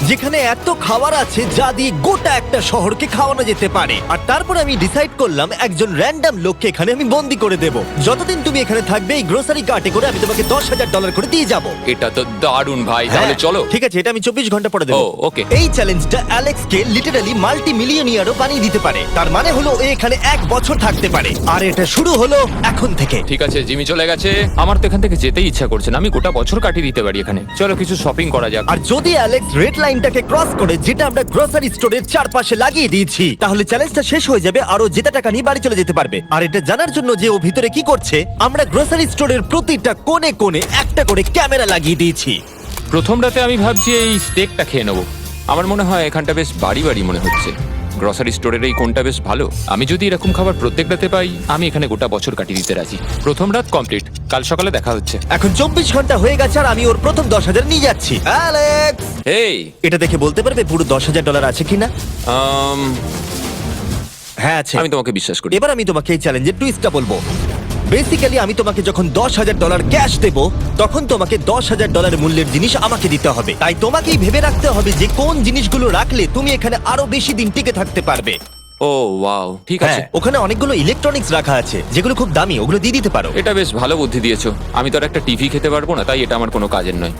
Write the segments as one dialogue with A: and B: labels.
A: যেখানে এত খাবার আছে যা দিয়ে গোটা একটা শহরকে খাওয়ানো যেতে পারে। আর তারপর আমি ডিসাইড করলাম একজন র্যান্ডম লোককে এখানে আমি বন্দি করে দেব। যতদিন তুমি এখানে থাকবে এই গ্রোসারি কার্টে করে আমি তোমাকে $10,000 করে দিয়ে যাবো।
B: এটা তো দারুণ ভাই, তাহলে
A: হ্যাঁ,
B: চলো।
A: ঠিক আছে, এটা আমি 24 ঘন্টা পরে দেবো।
B: ও, okay.
A: এই চ্যালেঞ্জটা অ্যালেক্সকে লিটারালি মাল্টি মিলিয়নিয়ারও বানিয়ে দিতে পারে। তার মানে হলো ও এখানে 1 বছর থাকতে পারে। আর এটা শুরু হলো এখন থেকে।
B: ঠিক আছে, জিমি চলে গেছে। আমার তো এখান থেকে যেতেই ইচ্ছা করছে না। আমি গোটা বছর কাটিয়ে দিতে পারি এখানে। চলো কিছু শপিং করা যাক।
A: আর যদি অ্যালেক্স রেড লাইনটাকে ক্রস করে, যেটা আমরা গ্রোসারি স্টোরের চারপাশে লাগিয়ে দিয়েছি, তাহলে চ্যালেঞ্জটা শেষ হয়ে যাবে আর ও জেতা টাকা নিয়ে বাড়ি চলে যেতে পারবে। আর এটা জানার জন্য যে ও ভিতরে কি করছে, আমরা গ্রোসারি স্টোরের প্রতিটা কোণে কোণে একটা করে ক্যামেরা লাগিয়ে দিয়েছি।
B: প্রথম রাতে আমি ভাবছি এই স্টেকটা খেয়ে নেবো। আমার মনে হয় এখানটা বেশ বাড়ি বাড়ি মনে হচ্ছে। গ্রসারি স্টোরের এই কোনটা বেশ ভালো। আমি যদি এরকম খাবার প্রত্যেক রাতে পাই, আমি এখানে গোটা বছর কাটিয়ে দিতে রাজি। প্রথম রাত কমপ্লিট, কাল সকালে দেখা হচ্ছে।
A: এখন 24 ঘন্টা হয়ে গেছে আর আমি ওর প্রথম 10,000 নিয়ে যাচ্ছি। অ্যালেক্স,
B: এই
A: এটা দেখে বলতে পারবে পুরো $10,000 আছে কিনা? হ্যাঁ আছে।
B: আমি তোমাকে বিশ্বাস করি।
A: এবার আমি তোমাকে এই চ্যালেঞ্জের টুইস্টটা বলবো। বেসিক্যালি আমি তোমাকে যখন $10,000 ক্যাশ দেব, তখন তোমাকে $10,000 মূল্যের জিনিস আমাকে দিতে হবে। তাই তোমাকেই ভেবে রাখতে হবে যে কোন জিনিসগুলো রাখলে তুমি এখানে আরো বেশি দিন টিকে থাকতে পারবে।
B: ও ওয়াও, ঠিক আছে।
A: হ্যাঁ, ওখানে অনেকগুলো ইলেকট্রনিক্স রাখা আছে যেগুলো খুব দামি, ওগুলো দিয়ে দিতে পারো।
B: এটা বেশ ভালো বুদ্ধি দিয়েছো। আমি তো আর একটা টিভি খেতে পারবো না, তাই এটা আমার কোনো কাজের নয়।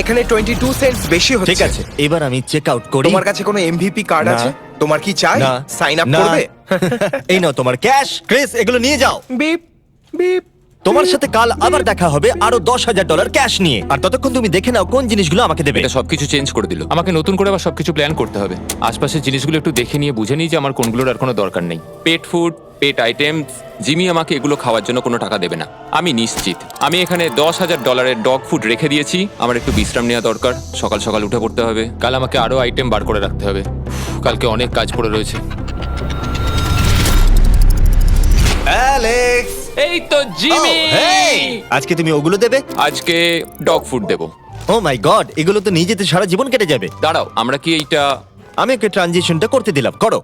C: এখানে 22 সেন্টস বেশি হচ্ছে।
A: ঠিক আছে, এবার আমি চেক আউট করি।
C: তোমার কাছে কোনো এমভিপি কার্ড
A: না।
C: আছে? তোমার কি চাই?
A: না।
C: সাইন আপ
A: না।
C: করবে?
A: এই নাও তোমার ক্যাশ। ক্রিস, এগুলো নিয়ে যাও।
C: Beep beep.
A: তোমার সাথে কাল আবার দেখা হবে আরো $10,000 ক্যাশ নিয়ে। আর ততক্ষণ তুমি দেখে নাও কোন জিনিসগুলো আমাকে দেবে।
B: এটা সবকিছু চেঞ্জ করে দিল। আমাকে নতুন করে আবার সবকিছু প্ল্যান করতে হবে। আশপাশের জিনিসগুলো একটু দেখে নিয়ে বুঝে নিই যে আমার কোনগুলোর আর কোনো দরকার নেই। পেট ফুড, পেট আইটেমস, জিমি আমাকে এগুলো খাওয়ার জন্য কোনো টাকা দেবে না, আমি নিশ্চিত। আমি এখানে $10,000 ডগ ফুড রেখে দিয়েছি। আমার একটু বিশ্রাম নেওয়া দরকার। সকাল সকাল উঠে পড়তে হবে। কাল আমাকে আরো আইটেম বার করে রাখতে হবে। কালকে অনেক কাজ পড়ে রয়েছে।
A: অ্যালেক্স,
B: এই তো জিমি।
A: Oh, hey! আজকে তুমি ওগুলো দেবে?
B: আজকে ডগ ফুড দেবো।
A: ও মাই গড, এগুলো তো নিয়ে যেতে সারা জীবন কেটে যাবে।
B: দাঁড়াও, আমরা কি এইটা
A: আমি ওকে ট্রানজিশনটা করতে দিলাম, করো।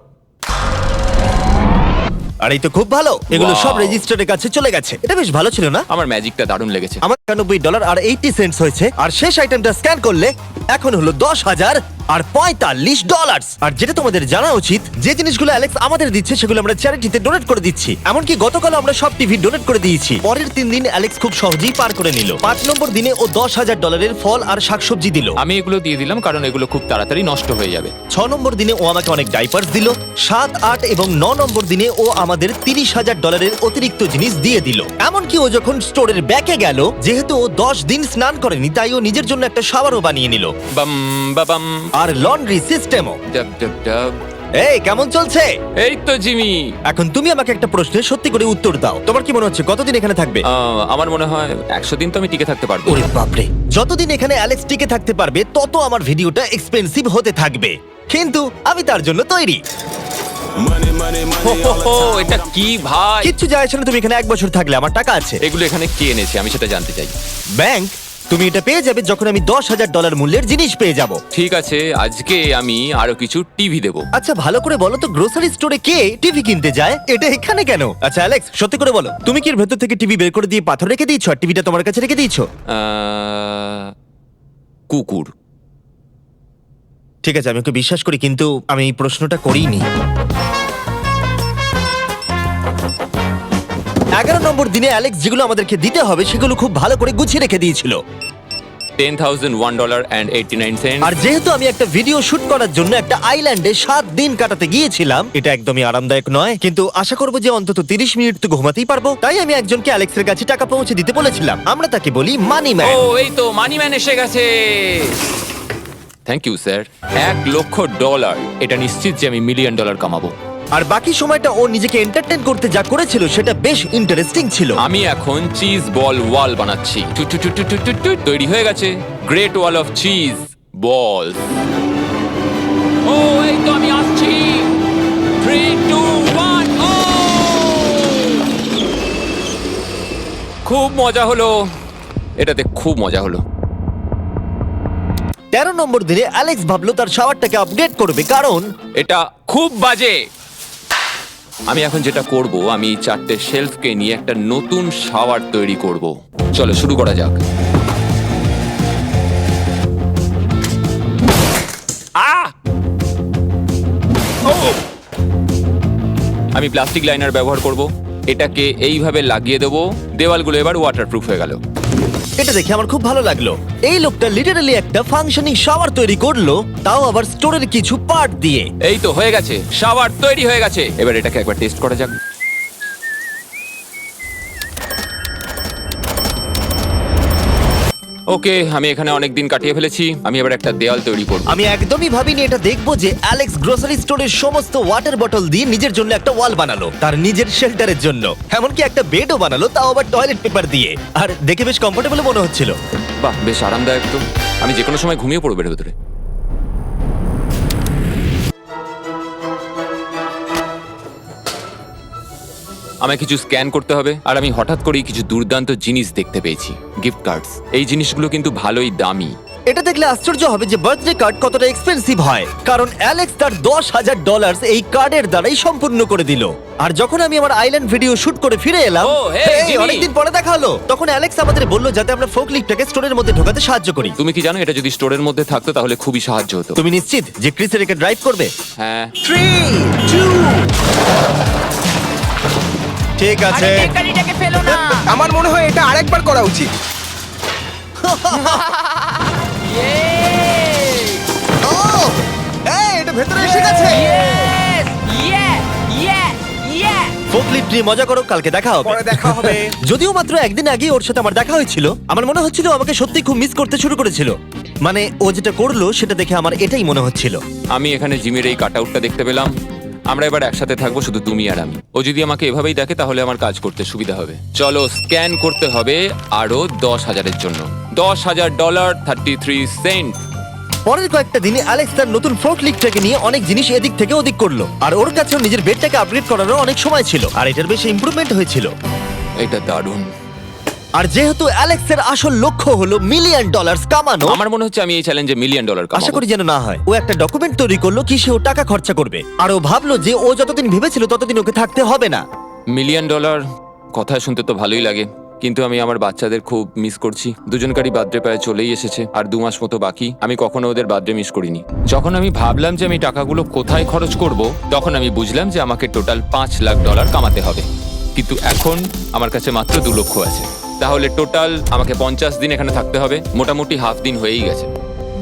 A: আর এই তো খুব ভালো, এগুলো
B: Wow!
A: সব রেজিস্টারের কাছে চলে গেছে। এটা বেশ ভালো ছিল না?
B: আমার ম্যাজিকটা দারুণ লেগেছে।
A: আমার $91.80 হয়েছে। আর শেষ আইটেমটা স্ক্যান করলে এখন হলো $10,045। আর যেটা তোমাদের জানা উচিত, যে জিনিসগুলো অ্যালেক্স আমাদের দিচ্ছে সেগুলো আমরা চ্যারিটিতে ডোনেট করে দিচ্ছি। এমনকি গতকাল আমরা সব টিভি ডোনেট করে দিয়েছি। পরের 3 দিন অ্যালেক্স খুব সহজেই পার করে নিল। 5 নম্বর দিনে ও $10,000 ফল আর শাকসবজি দিল।
B: আমি এগুলো দিয়ে দিলাম কারণ এগুলো খুব তাড়াতাড়ি নষ্ট হয়ে যাবে।
A: 6 নম্বর দিনে ও আমাকে অনেক ডাইপার্স দিল। 7, 8 এবং 9 নম্বর দিনে ও আমাদের $30,000 অতিরিক্ত জিনিস দিয়ে দিল। এমনকি ও যখন স্টোরের ব্যাকে গেল, যেহেতু ও 10 দিন স্নান করেনি, তাই ও নিজের জন্য একটা শাওয়ারও বানিয়ে নিল।
B: বাম বাবাম
A: আর লন্ড্রি সিস্টেমও।
B: ডাব ডাব ডাব।
A: এই কেমন চলছে?
B: এই তো জিমি।
A: এখন তুমি আমাকে একটা প্রশ্নের সত্যি করে উত্তর দাও। তোমার কি মনে হচ্ছে কতদিন এখানে থাকবে?
B: আমার মনে হয় 100 দিন তো আমি টিকে থাকতে পারবো।
A: ওরে বাপরে, যতদিন এখানে অ্যালেক্স টিকে থাকতে পারবে তত আমার ভিডিওটা এক্সপেন্সিভ হতে থাকবে। কিন্তু আমি তার জন্য তৈরি।
B: হো, এটা কি ভাই?
A: কিচ্ছু যায় আসে না, তুমি এখানে 1 বছর থাকলে আমার টাকা আছে।
B: এগুলো এখানে কে এনেছে আমি সেটা জানতে চাই।
A: ব্যাংক। তুমি এটা পেয়ে যাবে যখন আমি $10,000 মূল্যের জিনিস পেয়ে যাব।
B: ঠিক আছে, আজকে আমি আরো কিছু টিভি দেবো।
A: আচ্ছা ভালো করে বলো তো, গ্রোসারি স্টোরে কে টিভি কিনতে যায়? এটা এখানে কেন? আচ্ছা অ্যালেক্স, সত্যি করে বলো, তুমি কি এর ভেতর থেকে টিভি বের করে দিয়ে পাথর রেখে দিয়েছো আর টিভিটা তোমার কাছে রেখে দিয়েছো?
B: কুকুর।
A: ঠিক আছে, আমি ওকে বিশ্বাস করি, কিন্তু আমি এই প্রশ্নটা করিনি। 11 নম্বর দিনে অ্যালেক্স যেগুলো আমাদেরকে দিতে হবে সেগুলো খুব ভালো করে গুছিয়ে রেখে দিয়েছিল।
B: $10,001.89।
A: আর যেহেতু আমি একটা ভিডিও শুট করার জন্য একটা আইল্যান্ডে 7 দিন কাটাতে গিয়েছিলাম, এটা একদমই আরামদায়ক নয়, কিন্তু আশা করবো যে অন্তত 30 মিনিট তো ঘুমাতেই পারবো। তাই আমি একজনকে অ্যালেক্সের কাছে টাকা পৌঁছে দিতে বলেছিলাম। আমরা তাকে বলি মানি
B: ও,
A: ম্যান।
B: এই তো মানি ম্যান এসে গেছে। Thank you sir. $1,00,000। এটা নিশ্চিত যে আমি $1 মিলিয়ন কামাবো।
A: আর বাকি সময়টা ও নিজেকে এন্টারটেইন করতে যা করেছিল সেটা বেশ ইন্টারেস্টিং ছিল।
B: আমি এখন চিজ বল ওয়াল বানাচ্ছি। টু টু টু টু টু টু টু, তৈরি হয়ে গেছে great wall of cheese ball. ও, এই তো আমি আসছি। 3, 2, 1। ও, খুব মজা হলো। এটাতে খুব মজা হলো।
A: 13 নম্বর দিনে অ্যালেক্স ভাবলো তার শাওয়ারটাকে আপডেট করবে, কারণ
B: এটা খুব বাজে। আমি এখন যেটা করব, আমি 4টে শেলফকে নিয়ে একটা নতুন শাওয়ার তৈরি করব। চলো শুরু করা যাক। আমি প্লাস্টিক লাইনার ব্যবহার করব, এটাকে এইভাবে লাগিয়ে দেবো, দেওয়ালগুলো এবার ওয়াটারপ্রুফ হয়ে গেল।
A: এটা দেখে আমার খুব ভালো লাগলো। এই লোকটা লিটারালি একটা ফাংশনিং শাওয়ার তৈরি করলো, তাও আবার স্টোরের কিছু পার্ট দিয়ে।
B: এই তো হয়ে গেছে, শাওয়ার তৈরি হয়ে গেছে। এবার এটাকে একবার টেস্ট করা যাক। ওকে, আমি এখানে অনেক দিন কাটিয়ে ফেলেছি, আমি এবার একটা দেওয়াল তৈরি করব।
A: আমি একদমই ভাবিনি এটা দেখবো যে অ্যালেক্স গ্রোসারি স্টোরের সমস্ত ওয়াটার বটল দিয়ে নিজের জন্য একটা ওয়াল বানালো, তার নিজের শেল্টারের জন্য। এমনকি একটা বেডও বানালো, তাও আবার টয়লেট পেপার দিয়ে। আর দেখে বেশ কমফোর্টেবল মনে হচ্ছিল।
B: বাহ, বেশ আরামদায়ক তো। আমি যে কোনো সময় ঘুমিয়ে পড়বো এর ভেতরে। আমায় কিছু স্ক্যান করতে হবে, আর আমি হঠাৎ করেই কিছু দুর্দান্ত জিনিস দেখতে পেয়েছি, গিফট কার্ডস। এই জিনিসগুলো কিন্তু ভালোই দামি।
A: এটা দেখলে আশ্চর্য হবে যে বার্থডে কার্ড কতটা এক্সপেন্সিভ হয়, কারণ অ্যালেক্স তার $10,000 এই কার্ডের দ্বারাই সম্পূর্ণ করে দিল। আর যখন আমি আমার আইল্যান্ড ভিডিও শুট করে ফিরে এলাম,
B: ও, hey, জিমি!
A: অনেকদিন পরে দেখা হলো, তখন অ্যালেক্স আমাদের বললো যাতে আমরা ফোকলিফটটাকে স্টোরের মধ্যে ঢোকাতে সাহায্য করি।
B: তুমি কি জানো, এটা যদি স্টোরের মধ্যে থাকতো তাহলে খুবই সাহায্য হতো।
A: তুমি নিশ্চিত যে ক্রিসের একে ড্রাইভ করবে?
B: হ্যাঁ।
C: 3, 2,
A: ঠিক আছে।
D: আরে বেকারিটাকে ফেলো না।
C: আমার মনে হয় এটা আরেকবার করা উচিত।
A: ও, এই, এটা ভেতরে এসে গেছে।
D: ইয়েস! ইয়ে! ইয়ে! ইয়ে!
A: ফোকলিফট নিয়ে মজা করো, কালকে দেখা হবে।
C: পরে দেখা হবে।
A: যদিও মাত্র একদিন আগে ওর সাথে আমার দেখা হয়েছিল, আমার মনে হচ্ছিল ও আমাকে সত্যি খুব মিস করতে শুরু করেছিল। মানে ও যেটা করলো সেটা দেখে আমার এটাই মনে হচ্ছিল।
B: আমি এখানে জিমির এই কাট আউটটা দেখতে পেলাম। আমরা এবার একসাথে থাকবো, শুধু তুমি আর আমি। ও যদি আমাকে এভাবেই দেখে তাহলে আমার কাজ করতে সুবিধা হবে। চলো, স্ক্যান করতে হবে আরো 10,000-এর জন্য। $10,000, 33 সেন্ট।
A: পরের কয়েকটা দিনে অ্যালেক্স তার নতুন ফোকলিফটটাকে নিয়ে অনেক জিনিস এদিক থেকে ওদিক করলো, আর ওর কাছেও নিজের বেডটাকে আপগ্রেড করারও অনেক সময় ছিল, আর এটার বেশ ইমপ্রুভমেন্ট হয়েছিল।
B: এটা দারুণ।
A: আর যেহেতু অ্যালেক্সের আসল লক্ষ্য হলো $1 মিলিয়ন কামানো,
B: আমার মনে হচ্ছে আমি এই চ্যালেঞ্জে $1 মিলিয়ন
A: আশা
B: কামাবো।
A: করি যেন না হয়। ও একটা ডকুমেন্ট তৈরি করলো কি সে ও টাকা খরচা করবে, আর ও ভাবলো যে ও যতদিন ভেবেছিল ততদিন ওকে থাকতে হবে না।
B: $1 মিলিয়ন কথা শুনতে তো ভালোই লাগে, কিন্তু আমি আমার বাচ্চাদের খুব মিস করছি। দুজনকারই বার্থডে প্রায় চলেই এসেছে, আর 2 মাস মতো বাকি। আমি কখনো ওদের বার্থডে মিস করিনি। যখন আমি ভাবলাম যে আমি টাকাগুলো কোথায় খরচ করব, তখন আমি বুঝলাম যে আমাকে টোটাল $5 লাখ কামাতে হবে। কিন্তু এখন আমার কাছে মাত্র 2 লক্ষ আছে। তাহলে টোটাল আমাকে 50 দিন এখানে থাকতে হবে। মোটামুটি হাফ দিন হয়েই গেছে।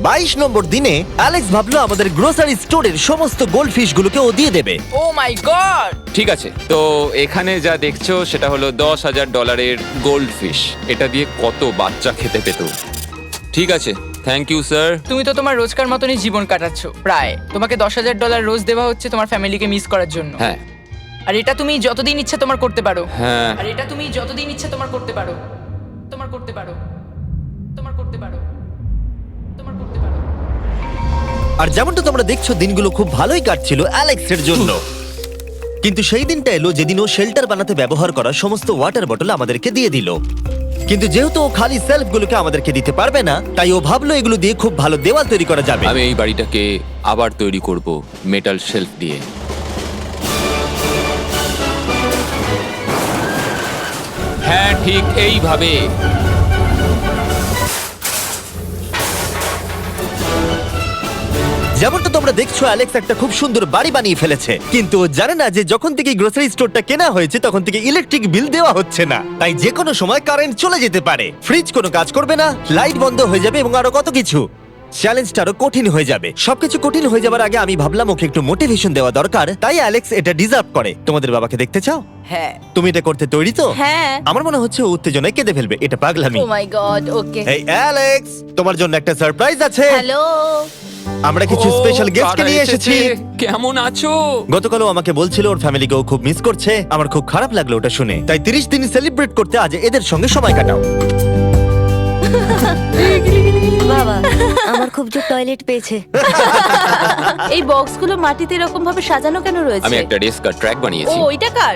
A: 22 নম্বর দিনে অ্যালেক্স ভাবলো আমাদের গ্রোসারি স্টোরের সমস্ত গোল্ড ফিশ গুলোকে ও দিয়ে দেবে।
D: ও মাই গড!
B: ঠিক আছে, তো এখানে যা দেখছো সেটা হলো $10,000 গোল্ড ফিশ। এটা দিয়ে কত বাচ্চা খেতে পেত। ঠিক আছে, থ্যাংক ইউ স্যার।
D: তুমি তো তোমার রোজকার মতনই জীবন কাটাচ্ছ প্রায়। তোমাকে $10,000 রোজ দেওয়া হচ্ছে তোমার ফ্যামিলিকে মিস করার জন্য।
B: হ্যাঁ
D: আর এটা তুমি যতদিন ইচ্ছে তোমার করতে পারো।
B: হ্যাঁ।
D: আর এটা তুমি যতদিন ইচ্ছে তোমার করতে পারো। তোমার করতে পারো। তোমার করতে পারো। তোমার করতে পারো।
A: আর যেমনটা তোমরা দেখছো দিনগুলো খুব ভালোই কাটছিল অ্যালেক্সের জন্য, কিন্তু সেই দিনটা এলো যেদিন ও শেল্টার বানাতে ব্যবহার করা সমস্ত ওয়াটার বটল আমাদেরকে দিয়ে দিল। কিন্তু যেহেতু ও খালি সেলফগুলোকে আমাদেরকে দিতে পারবে না, তাই ও ভাবলো এগুলো দিয়ে খুব ভালো দেওয়াল তৈরি করা যাবে।
B: আমি এই বাড়িটাকে আবার তৈরি করব মেটাল শেলফ দিয়ে। হ্যাঁ, ঠিক এইভাবে।
A: যেমনটা তোমরা দেখছো অ্যালেক্স একটা খুব সুন্দর বাড়ি বানিয়ে ফেলেছে, কিন্তু ও জানে না যে যখন থেকে গ্রোসারি স্টোরটা কেনা হয়েছে তখন থেকে ইলেকট্রিক বিল দেওয়া হচ্ছে না। তাই যে কোনো সময় কারেন্ট চলে যেতে পারে, ফ্রিজ কোনো কাজ করবে না, লাইট বন্ধ হয়ে যাবে এবং আরো কত কিছু। চ্যালেঞ্জটা আরো কঠিন হয়ে যাবে। সবকিছু কঠিন হয়ে যাবার আগে আমি ভাবলাম ওকে একটু মোটিভেশন দেওয়া দরকার, তাই অ্যালেক্স এটা ডিজার্ভ করে। তোমাদের বাবাকে দেখতে চাও?
E: হ্যাঁ।
A: তুমি এটা করতে তৈরি তো?
E: হ্যাঁ।
A: আমার মনে হচ্ছে ও উত্তেজনায় কেঁদে ফেলবে, এটা পাগলামি।
E: ও মাই গড, ওকে।
A: এই অ্যালেক্স, তোমার জন্য একটা সারপ্রাইজ আছে।
E: হ্যালো।
A: আমরা কিছু
B: ও,
A: স্পেশাল গেস্টকে
B: কারা
A: নিয়ে এসেছি।
B: কেমন আছো?
A: গতকালও আমাকে বলছিল ওর ফ্যামিলিকেও খুব মিস করছে। আমার খুব খারাপ লাগলো ওটা শুনে, তাই 30 দিন সেলিব্রেট করতে আজ এদের সঙ্গে সময় কাটাও।
F: বাবা, আমার খুব জোর টয়লেট পেয়েছে।
E: এই বক্সগুলো মাটিতে এরকম ভাবে সাজানো কেন রয়েছে?
B: আমি একটা রেস্কার ট্র্যাক
E: ও,
B: বানিয়েছি।
E: ওইটা কার?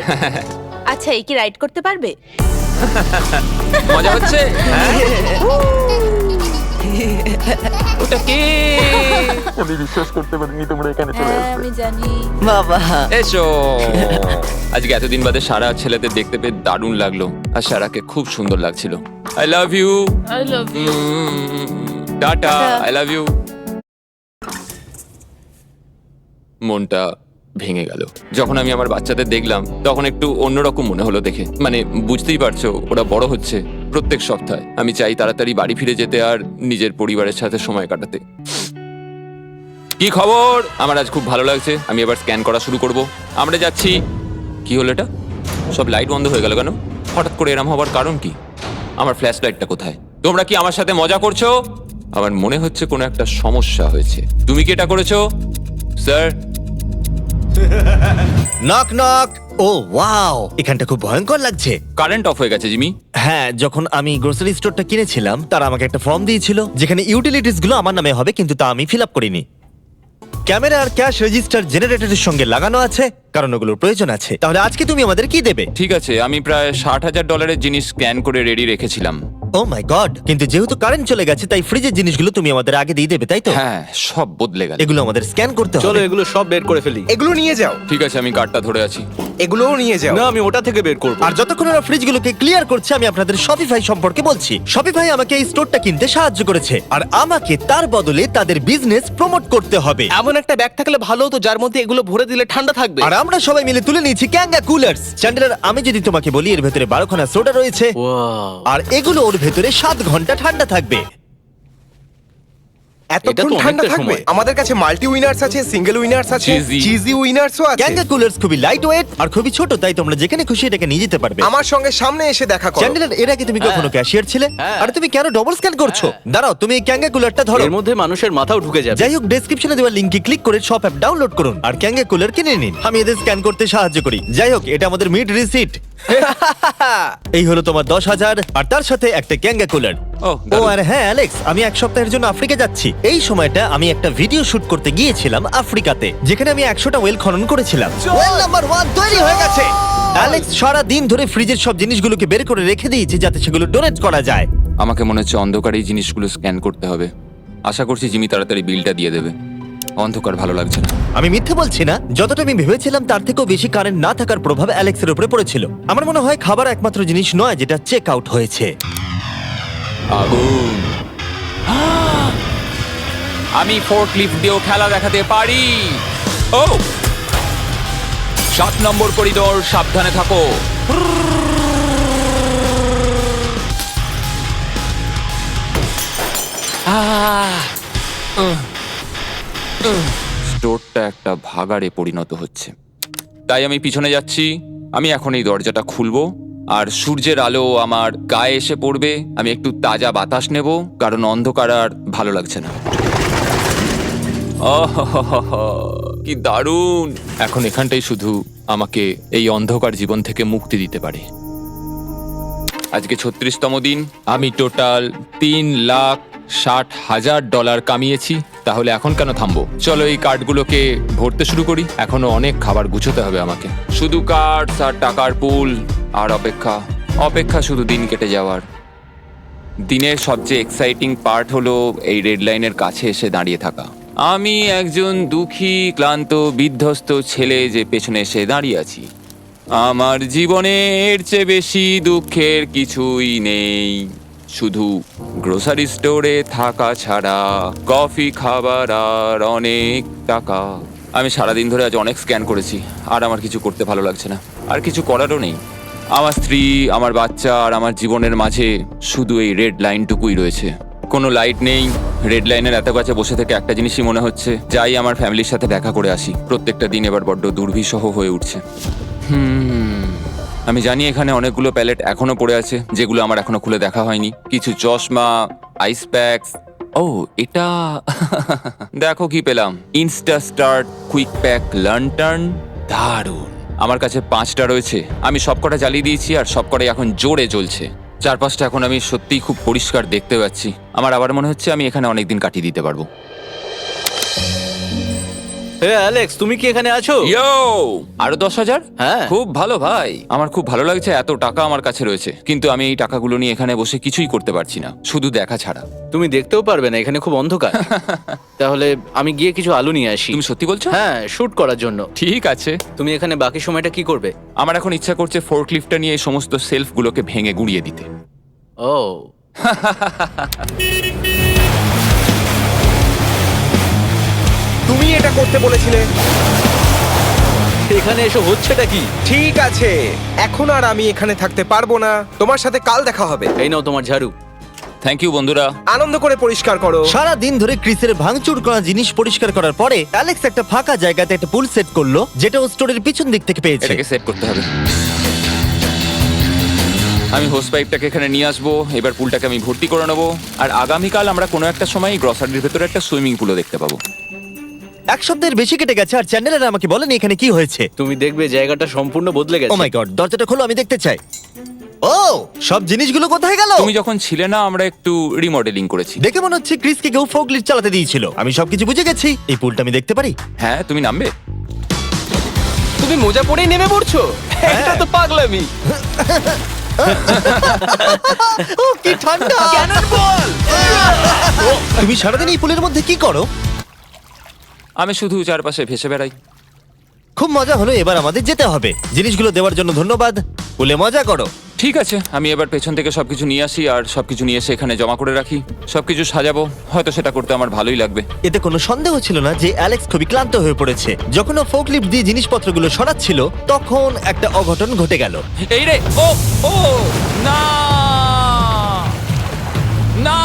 E: আচ্ছা, এই কি রাইড করতে পারবে?
B: মজা হচ্ছে? ওটা কে? আমি বিশ্বাস করতে পারিনি তোমরা এখানে চলে
E: হ্যাঁ,
B: আসবে।
E: আমি জানি।
F: বাবা,
B: এসো। আজকে এতদিন বাদে সারা ছেলেদের দেখতে পেয়ে দারুণ লাগলো, আর সারাকে খুব সুন্দর লাগছিল। I love you.
E: I love you.
B: Tata.
E: Tata.
B: I love you. মনটা ভেঙে গেল। যখন আমি আমার বাচ্চাদের দেখলাম তখন একটু অন্যরকম মনে হলো দেখে। মানে বুঝতেই পারছো, ওরা বড় হচ্ছে প্রত্যেক সপ্তাহে। আমি চাই তাড়াতাড়ি বাড়ি ফিরে যেতে আর নিজের পরিবারের সাথে সময় কাটাতে। কি খবর? আমার আজ খুব ভালো লাগছে। আমি এবার স্ক্যান করা শুরু করব। আমরা যাচ্ছি। কি হলো এটা? সব লাইট বন্ধ হয়ে গেল কেন? হঠাৎ করে এরম হবার কারণ কি? আমার ফ্ল্যাশ লাইটটা কোথায়? তোমরা কি আমার সাথে মজা করছো? আমার মনে হচ্ছে কোনো একটা সমস্যা হয়েছে। তুমি কি এটা করেছো, স্যার?
A: Knock knock. ও ওয়াও, এখানটা খুব ভয়ঙ্কর লাগছে।
B: কারেন্ট অফ হয়ে গেছে জিমি।
A: হ্যাঁ, যখন আমি গ্রোসারি স্টোরটা কিনেছিলাম তারা আমাকে একটা ফর্ম দিয়েছিল যেখানে ইউটিলিটিস গুলো আমার নামে হবে, কিন্তু তা আমি ফিল আপ করিনি। ক্যামেরা আর ক্যাশ রেজিস্টার জেনারেটরের সঙ্গে লাগানো আছে, কারণ ওগুলোর প্রয়োজন আছে। তাহলে আজকে তুমি আমাদের কি দেবে?
B: ঠিক আছে, আমি প্রায় $60,000 জিনিস স্ক্যান করে রেডি রেখেছিলাম।
A: ও মাই গড, কিন্তু যেহেতু কারেন্ট চলে গেছে তাই ফ্রিজের জিনিসগুলো তুমি আমাদের আগে দিয়ে দেবে, তাই তো?
B: হ্যাঁ, সব বদলে গেল।
A: এগুলো আমাদের স্ক্যান করতে
G: চলো
A: হবে।
G: এগুলো সব বের করে ফেলি।
C: এগুলো নিয়ে যাও,
B: ঠিক আছে, আমি কার্ডটা ধরে আছি।
C: এগুলোও নিয়ে যাও।
G: না, আমি ওটা থেকে বের করব।
A: আর যতক্ষণ ওরা ফ্রিজগুলোকে ক্লিয়ার করছে আমি আপনাদের শপিফাই সম্পর্কে বলছি। শপিফাই আমাকে এই স্টোরটা কিনতে সাহায্য করেছে আর আমাকে তার বদলে তাদের বিজনেস প্রমোট করতে হবে।
G: এমন একটা ব্যাগ থাকলে ভালো হতো যার মধ্যে এগুলো ভরে দিলে ঠান্ডা থাকবে।
A: আর আমরা সবাই মিলে তুলে নিয়েছি ক্যাঙ্গা কুলার্স। চ্যান্ডেলার, আমি যদি তোমাকে বলি এর ভেতরে 12খানা সোডা রয়েছে
G: ওয়াও,
A: আর এগুলো ওর ভেতরে 7 ঘন্টা ঠান্ডা থাকবে।
C: এতক্ষণ
G: এটা তো
C: ঠান্ডা
G: অনেকটা
C: থাকবে?
G: সময়।
C: আমাদের কাছে মাল্টি উইনার্স আছে, সিঙ্গেল উইনার্স আছে,
B: Cheesy।
C: চিজি উইনার্সও আছে।
A: ক্যাঙ্গা কুলার্স খুবই লাইট ওয়েট আর খুবই ছোট, তাই তোমরা যেখানে খুশি এটাকে নিয়ে যেতে পারবে।
C: আমার সঙ্গে সামনে এসে দেখা করো।
A: চ্যান্ডেলার, এর আগে তুমি কখনো ক্যাশিয়ার ছিলে?
G: হ্যাঁ।
A: আর তুমি কেন ডবল স্ক্যান করছো? দাঁড়াও, তুমি এই ক্যাঙ্গা কুলারটা ধরো।
G: এর মধ্যে মানুষের মাথাও ঢুকে যাবে।
A: যাই হোক, ডেসক্রিপশনে দেওয়া লিংকে ক্লিক করে শপ অ্যাপ ডাউনলোড করুন আর ক্যাঙ্গা কুলার কিনে নিন। আমি এদের স্ক্যান করতে সাহায্য করি। যাই হোক, এটা আমাদের মিড রিসিট। এই হলো তোমার 10,000 আর তার সাথে একটা ক্যাঙ্গা কুলার।
B: ও,
A: ও
B: দারুণ।
A: আর হ্যাঁ অ্যালেক্স, আমি এক সপ্তাহের জন্য আফ্রিকা যাচ্ছি। এই সময়টা আমি একটা ভিডিও শুট করতে গিয়েছিলাম আফ্রিকাতে, যেখানে আমি 100টা ওয়েল খনন করেছিলাম। ওয়েল নাম্বার 1 তৈরি হয়ে গেছে। অ্যালেক্স সারা দিন ধরে ফ্রিজের সব জিনিসগুলোকে বের করে রেখে দিয়েছে যাতে সেগুলো ডোনেট করা যায়।
B: আমাকে মনে হচ্ছে অন্ধকারে এই জিনিসগুলো স্ক্যান করতে হবে। আশা করছি জিমি তাড়াতাড়ি বিলটা দিয়ে দেবে। অন্ধকার ভালো লাগছে না।
A: আমি মিথ্যে বলছি না, যতটা আমি ভেবেছিলাম তার থেকেও বেশি কারেন্ট না থাকার প্রভাব অ্যালেক্সের উপরে পড়েছিল। আমার মনে হয় খাবার একমাত্র জিনিস নয় যেটা চেক আউট হয়েছে।
B: আগুন! আমি ফোর্কলিফট দিয়েও খেলা দেখাতে পারি। ও, 7 নম্বর করিডোর, সাবধানে থাকো। স্টোরটা একটা ভাগাড়ে পরিণত হচ্ছে, তাই আমি পিছনে যাচ্ছি। আমি এখন এই দরজাটা খুলবো আর সূর্যের আলো আমার গায়ে এসে পড়বে। আমি একটু তাজা বাতাস নেব, কারণ অন্ধকার আর ভালো লাগছে না। আহাহাহা, কি দারুণ! এখন এখানটাই শুধু আমাকে এই অন্ধকার জীবন থেকে মুক্তি দিতে পারে। আজকে 36তম দিন। আমি টোটাল $3,60,000 কামিয়েছি। তাহলে এখন কেন থামবো? চলো এই কার্ডগুলোকে ভরতে শুরু করি। এখনো অনেক খাবার গুছোতে হবে আমাকে। শুধু কার্ড আর টাকার পুল আর অপেক্ষা শুধু দিন কেটে যাওয়ার। দিনের সবচেয়ে এক্সাইটিং পার্ট হলো এই রেড লাইনের কাছে এসে দাঁড়িয়ে থাকা। আমি একজন দুঃখী, ক্লান্ত, বিধ্বস্ত ছেলে যে পেছনে এসে দাঁড়িয়ে আছি। আমার জীবনে এর চেয়ে বেশি দুঃখের কিছুই নেই, শুধু গ্রোসারি স্টোরে থাকা ছাড়া, কফি খাবার আর অনেক টাকা। আমি সারাদিন ধরে আজ অনেক স্ক্যান করেছি আর আমার কিছু করতে ভালো লাগছে না, আর কিছু করারও নেই। আমার স্ত্রী, আমার বাচ্চা আর আমার জীবনের মাঝে শুধু এই রেড লাইনটুকুই রয়েছে। কোনো লাইট নেই। রেড লাইনের এত কাছে বসে থেকে একটা জিনিসই মনে হচ্ছে, যাই আমার ফ্যামিলির সাথে দেখা করে আসি। প্রত্যেকটা দিন এবার বড্ড দুর্বিষহ হয়ে উঠছে। আমি জানি এখানে অনেকগুলো প্যালেট এখনো পড়ে আছে যেগুলো আমার এখনো খুলে দেখা হয়নি। কিছু চশমা, আইস প্যাকস। ও, এটা দেখো কি পেলাম, ইনস্টা স্টার্ট কুইক প্যাক লান্টার্ন। দারুণ! আমার কাছে 5টা রয়েছে। আমি সবকটা জ্বালিয়ে দিয়েছি আর সবকটাই এখন জোরে জ্বলছে। চারপাশটা এখন আমি সত্যিই খুব পরিষ্কার দেখতে পাচ্ছি। আমার আবার মনে হচ্ছে আমি এখানে অনেকদিন কাটিয়ে দিতে পারবো।
G: হে অ্যালেক্স, তুমি কি এখানে আছো?
B: ইয়ো, আরো 10,000?
G: হ্যাঁ।
B: খুব ভালো ভাই, আমার খুব ভালো লাগছে। এত টাকা আমার কাছে রয়েছে, কিন্তু আমি এই টাকাগুলো নিয়ে এখানে বসে কিছুই করতে পারছি না, শুধু দেখা ছাড়া।
G: তুমি দেখতেও পারবে না, এখানে খুব অন্ধকার। তাহলে আমি গিয়ে কিছু আলু নিয়ে আসি।
B: তুমি সত্যি বলছো?
G: হ্যাঁ, শুট করার জন্য।
B: ঠিক আছে।
G: তুমি এখানে বাকি সময়টা কি করবে?
B: আমার এখন ইচ্ছা করছে ফোর্কলিফটটা নিয়ে এই সমস্ত সেলফগুলোকে ভেঙে গুঁড়িয়ে দিতে।
G: ও,
C: তুমি এটা করতে বলেছিলে।
G: এখানে এসে হচ্ছেটা কি?
C: ঠিক আছে, এখন আর আমি এখানে থাকতে পারবো না। তোমার সাথে কাল দেখা হবে।
G: এই নাও তোমার ঝাড়ু।
B: থ্যাংক ইউ বন্ধুরা।
C: আনন্দ করে পরিষ্কার করো।
A: সারা দিন ধরে ক্রিসের ভাঙচুর করা জিনিস পরিষ্কার করার পরে অ্যালেক্স একটা ফাঁকা জায়গাতে একটা পুল সেট করলো, যেটা ও স্টোরের পিছন দিক থেকে পেয়েছে।
B: এটাকে সেট করতে হবে। আমি হোস পাইপটাকে এখানে নিয়ে আসবো, এবার পুলটাকে আমি ভর্তি করে নেবো, আর আগামীকাল আমরা কোনো একটা সময় গ্রসারির ভেতরে একটা সুইমিং পুলও দেখতে পাবো।
A: এক সপ্তাহের বেশি কেটে গেছে আর চ্যান্ডেলার আমাকে বলেনি এখানে কি হয়েছে।
G: তুমি দেখবে জায়গাটা সম্পূর্ণ বদলে
A: ও
G: গেছে।
A: মাই গড, দরজাটা খোলো, আমি দেখতে চাই। ও, সব জিনিসগুলো কোথায় গেল?
B: তুমি যখন ছিলে না, আমরা একটু রিমডেলিং করেছি।
A: দেখে মনে হচ্ছে ক্রিসকে কেউ ফোকলিফট চালাতে দিয়েছিল। আমি সবকিছু বুঝে গেছি। এই পুলটা আমি দেখতে পারি?
B: হ্যাঁ, তুমি নামবে?
C: তুমি মোজা পরেই নেমে পড়ছো? এটা তো পাগলামি।
A: ও কি ঠান্ডা! তুমি সারাদিন এই পুলের মধ্যে কি করো?
B: আমি শুধু চারপাশে ভেসে বেড়াই।
A: খুব মজা হলো, এবার আমাদের যেতে হবে। জিনিসগুলো দেওয়ার জন্য ধন্যবাদ। পুলে মজা করো।
B: ঠিক আছে, আমি এবার পেছন থেকে সবকিছু নিয়ে আসি আর সবকিছু নিয়ে এসে এখানে জমা করে রাখি। সবকিছু সাজাবো, হয়তো সেটা করতে আমার ভালোই লাগবে।
A: এতে কোনো সন্দেহ ছিল না যে অ্যালেক্স খুবই ক্লান্ত হয়ে পড়েছে। যখন ও ফোকলিফট দিয়ে জিনিসপত্রগুলো সরাচ্ছিল, তখন একটা অঘটন ঘটে গেল।
B: এই রে, ও ও না না,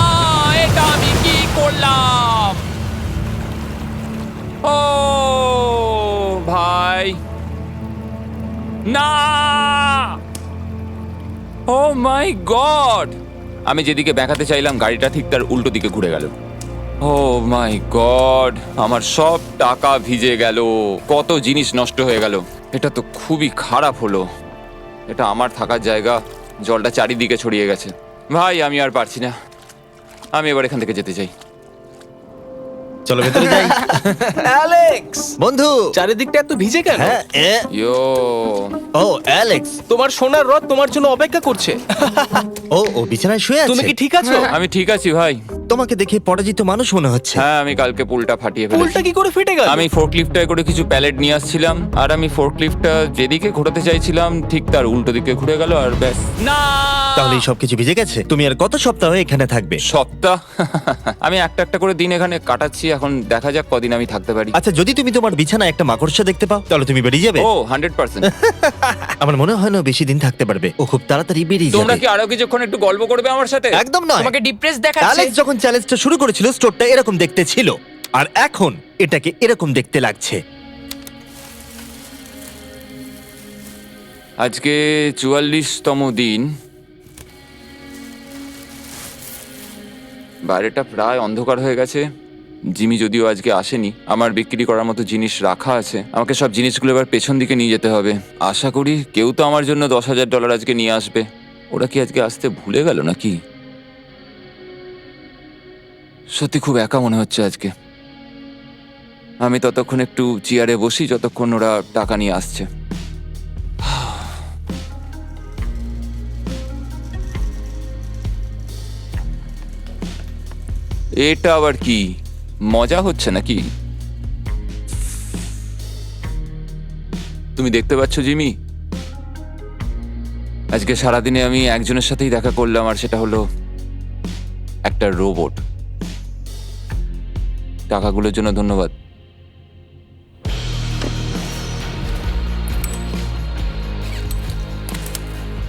B: এটা আমি কি করলাম? ও ভাই, না! ও মাই গড! আমি যেদিকে ব্যাকাতে চাইলাম, গাড়িটা ঠিক তার উল্টো দিকে ঘুরে গেল। ও মাই গড, আমার সব টাকা ভিজে গেল, কত জিনিস নষ্ট হয়ে গেল। এটা তো খুবই খারাপ হলো। এটা আমার থাকার জায়গা, জলটা চারিদিকে ছড়িয়ে গেছে। ভাই, আমি আর পারছি না, আমি এবার এখান থেকে যেতে চাই।
A: চলো ভেতরে যাই।
C: অ্যালেক্স,
A: বন্ধু।
C: চারিদিকটা এত ভিজে কেন?
A: হ্যাঁ,
B: ইয়ো,
A: ও অ্যালেক্স।
C: তোমার সোনার রথ তোমার জন্য অপেক্ষা করছে।
A: ও বিছানায় শুয়ে আছে।
C: তুমি কি ঠিক আছো?
B: আমি ঠিক আছি ভাই।
A: তোমাকে দেখে পরাজিত মানুষ মনে হচ্ছে।
B: হ্যাঁ, আমি কালকে পুলটা ফাটিয়ে ফেলেছি।
C: পুলটা কি করে ফেটে গেল?
B: আমি ফোর্কলিফটটায় করে কিছু প্যালেট নিয়ে আসছিলাম, আর আমি ফোর্কলিফটটা যেদিকে ঘোরাতে চাইছিলাম ঠিক তার উল্টো দিকে ঘুরে গেল, আর ব্যাস। না!
A: তাহলে এই সবকিছু ভিজে গেছে। তুমি আর কত সপ্তাহ এখানে থাকবে?
B: সপ্তাহ? আমি একটা একটা করে দিন এখানে কাটাচ্ছি, এখন দেখা যাক কদিন আমি থাকতে পারি।
A: আচ্ছা, যদি তুমি তোমার বিছানায় একটা মাকড়সা দেখতে পাও, তাহলে তুমি বেরিয়ে যাবে?
B: ও 100%।
A: আমার মনে হয় না ও বেশি দিন থাকতে পারবে। ও খুব তাড়াতাড়ি বেরিয়ে
B: তোমরা
A: যাবে।
B: কি আরো কিছুক্ষণ একটু গল্প করবে আমার সাথে?
A: একদম নয়।
D: তোমাকে ডিপ্রেস দেখাচ্ছে।
A: অ্যালেক্স যখন চ্যালেঞ্জটা শুরু করেছিল, স্টোরটা এরকম দেখতে ছিল, আর এখন এটাকে এরকম দেখতে লাগছে।
B: আজকে 44তম দিন। বাইরেটা প্রায় অন্ধকার হয়ে গেছে। জিমি যদিও আজকে আসেনি, আমার বিক্রি করার মতো জিনিস রাখা আছে। আমাকে সব জিনিসগুলো এবার পেছন দিকে নিয়ে যেতে হবে। আশা করি কেউ তো আমার জন্য $10,000 আজকে নিয়ে আসবে। ওরা কি আজকে আসতে ভুলে গেল নাকি? সত্যি খুব একা মনে হচ্ছে আজকে। আমি ততক্ষণ একটু চেয়ারে বসি যতক্ষণ ওরা টাকা নিয়ে আসছে। এটা আবার কি মজা হচ্ছে নাকি? তুমি দেখতে পাচ্ছ জিমি, আজকে সারাদিনে আমি একজনের সাথেই দেখা করলাম, আর সেটা হলো একটা রোবট। টাকাগুলোর জন্য ধন্যবাদ।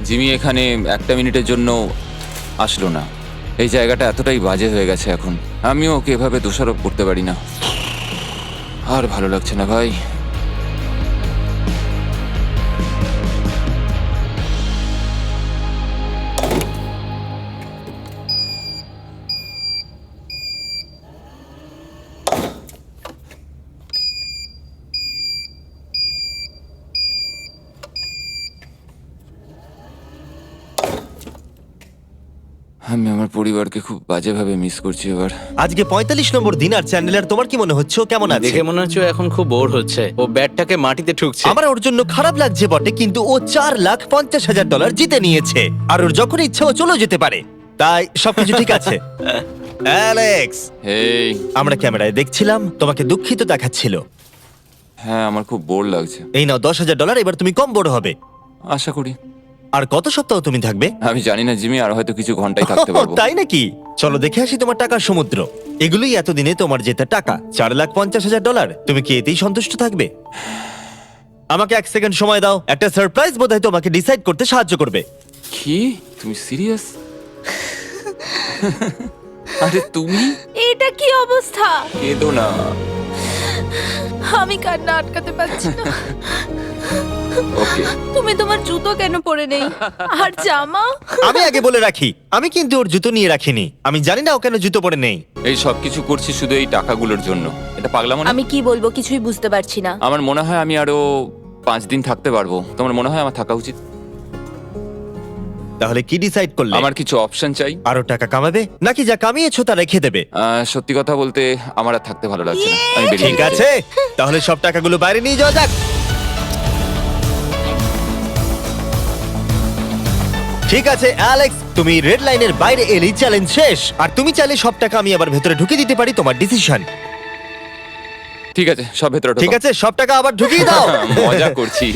B: জিমি এখানে একটা মিনিটের জন্য আসলো না। এই জায়গাটা এতটাই বাজে হয়ে গেছে এখন, আমিও ওকে এভাবে দোষারোপ করতে পারি না। আর ভালো লাগছে না ভাই। আমি আমার পরিবারকে খুব বাজেভাবে মিস করছি এবার।
A: আজকে 45 নম্বর দিন, আর চ্যান্ডেলার তোমার কি মনে হচ্ছে ও কেমন আছে?
G: দেখে মনে হচ্ছে ও এখন খুব বোর হচ্ছে। ও ব্যাটটাকে মাটিতে ঠুকছে।
A: আমার ওর জন্য খারাপ লাগছে বটে, কিন্তু ও $4,50,000 জিতে নিয়েছে, আর ওর যখন ইচ্ছা ও চলে যেতে পারে। তাই সবকিছু ঠিক আছে। অ্যালেক্স,
B: এই,
A: আমরা ক্যামেরায় দেখছিলাম, তোমাকে দুঃখিত দেখাচ্ছিল।
B: হ্যাঁ, আমার খুব বোর লাগছে।
A: এই নাও $10,000, এবার তুমি কম বড় হবে।
B: আশা করি।
A: আর কত সপ্তাহ তুমি থাকবে?
B: আমি জানি না জিমি, আর হয়তো কিছু ঘন্টায় থাকতে পারবো।
A: তাই নাকি? চলো দেখে আসি তোমার টাকার সমুদ্র। এগুলোই এতদিনে তোমার জেতা টাকা, $4,50,000। তুমি কি এতেই সন্তুষ্ট থাকবে? আমাকে 1 সেকেন্ড সময় দাও। একটা সারপ্রাইজ বোধহয় তোমাকে ডিসাইড করতে সাহায্য করবে।
B: কি তুমি সিরিয়াস? আরে তুমি
E: এটা কি অবস্থা?
B: কেঁদো না।
E: আমি কান্না আটকাতে পারছি না।
B: ওকে,
E: তুমি তোমার জুতো কেন পরে নেই আর জামা?
A: আমি আগে বলে রাখি, আমি কিন্তু ওর জুতো নিয়ে রাখিনি। আমি জানি না ও কেন জুতো পরে নেই।
B: এই সব কিছু করছি শুধু এই টাকাগুলোর জন্য। এটা পাগলামো না?
E: আমি কি বলবো কিছুই বুঝতে পারছি না।
B: আমার মনে হয় আমি আরো 5 দিন থাকতে পারবো। তোমার মনে হয় আমার থাকা উচিত?
A: তাহলে কি ডিসাইড করলে?
B: আমার কিছু অপশন চাই।
A: আরো টাকা কামাবে নাকি যা কামিয়েছো তা রেখে দেবে?
B: সত্যি কথা বলতে আমার আর থাকতে ভালো লাগছে না। আমি বেরিয়ে
A: ঠিক
B: যেতে
A: আছে,
B: চাই।
A: তাহলে সব টাকাগুলো বাইরে নিয়ে যাওয়া যাক। ঠিক আছে অ্যালেক্স, তুমি রেড লাইনের বাইরে এলেই চ্যালেঞ্জ শেষ। আর তুমি চাইলে সব টাকা আমি আবার ভেতরে ঢুকিয়ে দিতে পারি, তোমার ডিসিশন।
B: ঠিক আছে, সব ভেতরে ঢোকো।
A: ঠিক আছে, সব টাকা আবার ঢুকিয়ে দাও।
B: মজা করছি।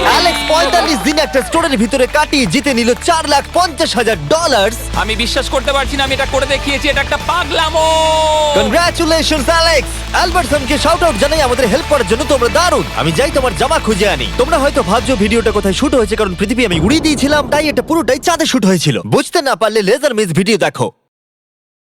A: অ্যালেক্স 45 দিন একটা স্টোরের ভিতরে কাটিয়ে জিতে নিল $4,50,000।
B: আমি বিশ্বাস করতে পারছি না আমি এটা করে দেখিয়েছি। এটা একটা পাগলামো।
A: Congratulations Alex. অ্যালবার্টসনকে শাউট আউট জানাই আমাদের হেল্প করার জন্য, তোমরা দারুণ। আমি যাই তোমার জামা খুঁজে আনি। তোমরা হয়তো ভাবছো ভিডিওটা কোথায় শুট হয়েছে, কারণ পৃথিবী আমি উড়িয়ে দিয়েছিলাম, তাই এটা পুরোটাই চাঁদে শুট হয়েছিল। বুঝতে না পারলে লেজার মিস ভিডিও দেখো।